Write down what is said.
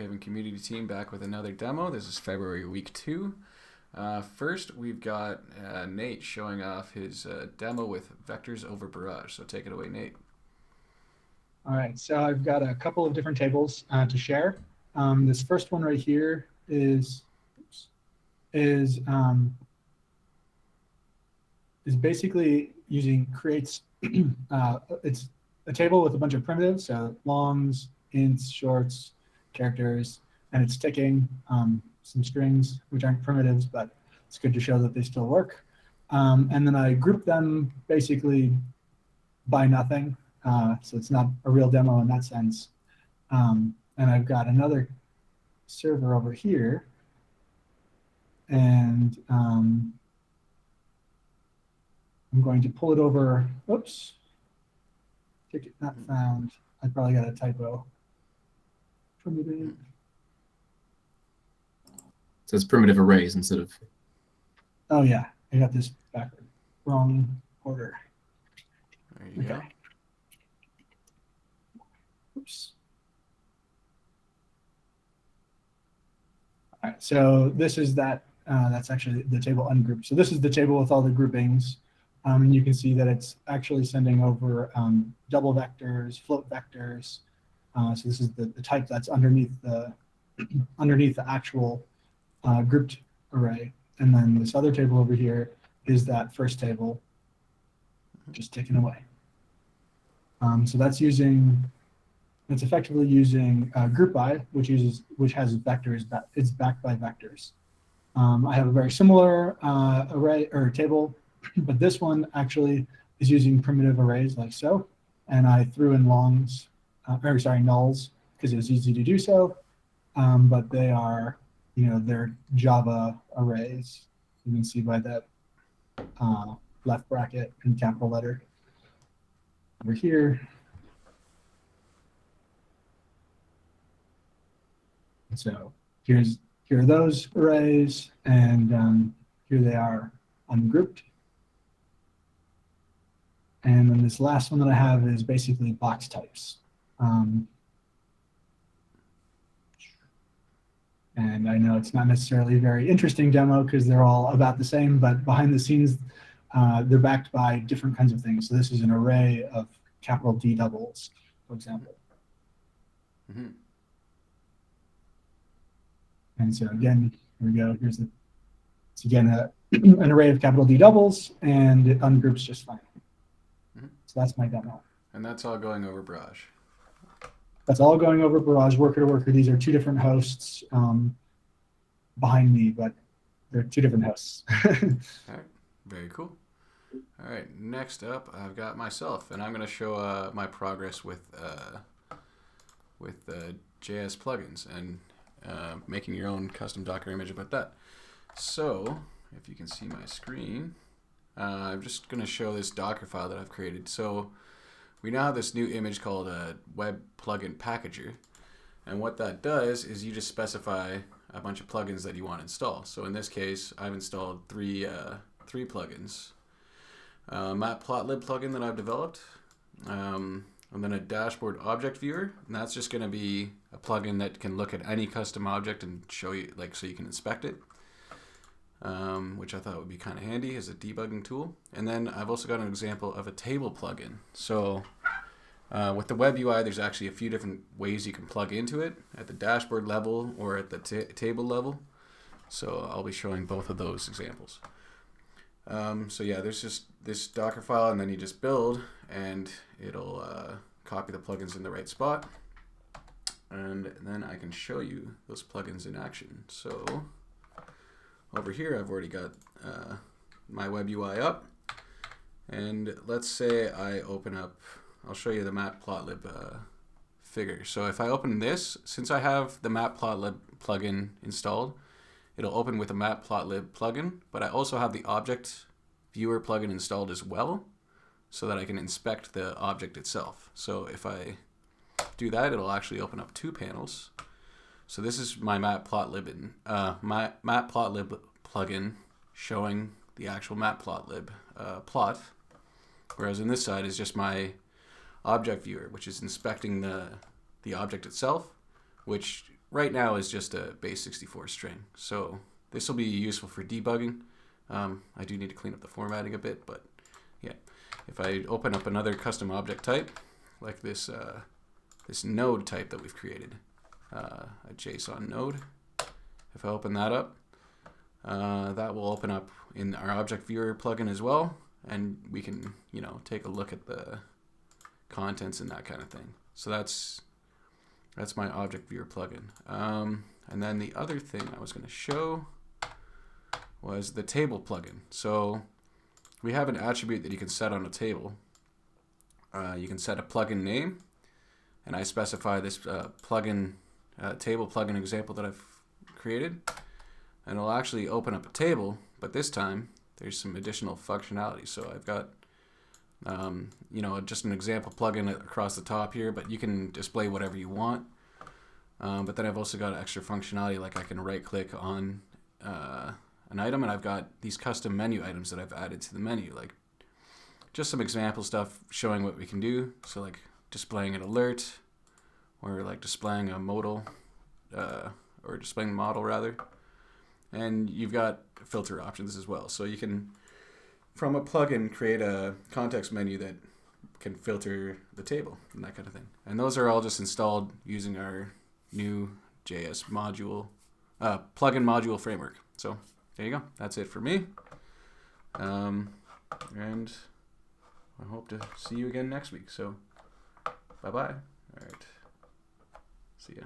Deephaven community team back with another demo. This is February week 2. First, we've got Nate showing off his demo with vectors over barrage. So take it away, Nate. All right, so I've got a couple of different tables to share. This first one right here is basically creates it's a table with a bunch of primitives, so longs, ints, shorts, characters, and it's taking some strings, which aren't primitives, but it's good to show that they still work. And then I group them basically by nothing, so it's not a real demo in that sense. And I've got another server over here, and I'm going to pull it over. Oops. Ticket not found. I probably got a typo. Primitive. So it's primitive arrays instead of. Oh yeah, I got this backward. Wrong order. There you go. Oops. All right, so this is that. That's actually the table ungrouped. So this is the table with all the groupings. And you can see that it's actually sending over double vectors, float vectors. So this is the type that's underneath the actual grouped array. And then this other table over here is that first table just taken away. So that's effectively using group by, which has vectors. It's backed by vectors. I have a very similar array or table, but this one actually is using primitive arrays like so. And I threw in nulls because it was easy to do so. But they are, they're Java arrays. You can see by that left bracket and capital letter over here. And so here are those arrays, and here they are ungrouped. And then this last one that I have is basically box types. And I know it's not necessarily a very interesting demo because they're all about the same, but behind the scenes, they're backed by different kinds of things. So this is an array of capital D doubles, for example. Mm-hmm. And so again, here we go. It's again an array of capital D doubles, and it ungroups just fine. Mm-hmm. So that's my demo. And that's all going over barrage. That's all going over barrage, worker to worker. These are two different hosts behind me, but they're two different hosts. All right, very cool. All right, next up, I've got myself, and I'm going to show my progress with JS plugins and making your own custom Docker image about that. So, if you can see my screen, I'm just going to show this Docker file that I've created. So, we now have this new image called a web plugin packager, and what that does is you just specify a bunch of plugins that you want to install. So in this case, I've installed three plugins: Matplotlib plugin that I've developed, and then a dashboard object viewer, and that's just going to be a plugin that can look at any custom object and show you, so you can inspect it. Which I thought would be kind of handy as a debugging tool. And then I've also got an example of a table plugin. So with the web UI, there's actually a few different ways you can plug into it, at the dashboard level or at the table level. So I'll be showing both of those examples. So yeah, there's just this Docker file, and then you just build, and it'll copy the plugins in the right spot. And then I can show you those plugins in action. So over here, I've already got my web UI up, and let's say I open up, I'll show you the Matplotlib figure. So if I open this, since I have the Matplotlib plugin installed, it'll open with a Matplotlib plugin, but I also have the object viewer plugin installed as well, so that I can inspect the object itself. So if I do that, it'll actually open up two panels. So this is my Matplotlib plugin showing the actual Matplotlib plot, whereas in this side is just my object viewer, which is inspecting the object itself, which right now is just a base64 string. So this will be useful for debugging. I do need to clean up the formatting a bit, but yeah. If I open up another custom object type, like this this node type that we've created, a JSON node. If I open that up, that will open up in our object viewer plugin as well, and we can, you know, take a look at the contents and that kind of thing. So that's my object viewer plugin. And then the other thing I was going to show was the table plugin. So we have an attribute that you can set on a table. You can set a plugin name, and I specify this plugin table plugin example that I've created, and it'll actually open up a table, but this time there's some additional functionality. So I've got you know, just an example plugin across the top here, but you can display whatever you want. But then I've also got extra functionality, like I can right click on an item, and I've got these custom menu items that I've added to the menu, like just some example stuff showing what we can do. So like displaying an alert, or like displaying a modal, or displaying a model rather. And you've got filter options as well. So you can, from a plugin, create a context menu that can filter the table and that kind of thing. And those are all just installed using our new JS module, plugin module framework. So there you go. That's it for me. And I hope to see you again next week. So bye-bye. All right. See ya.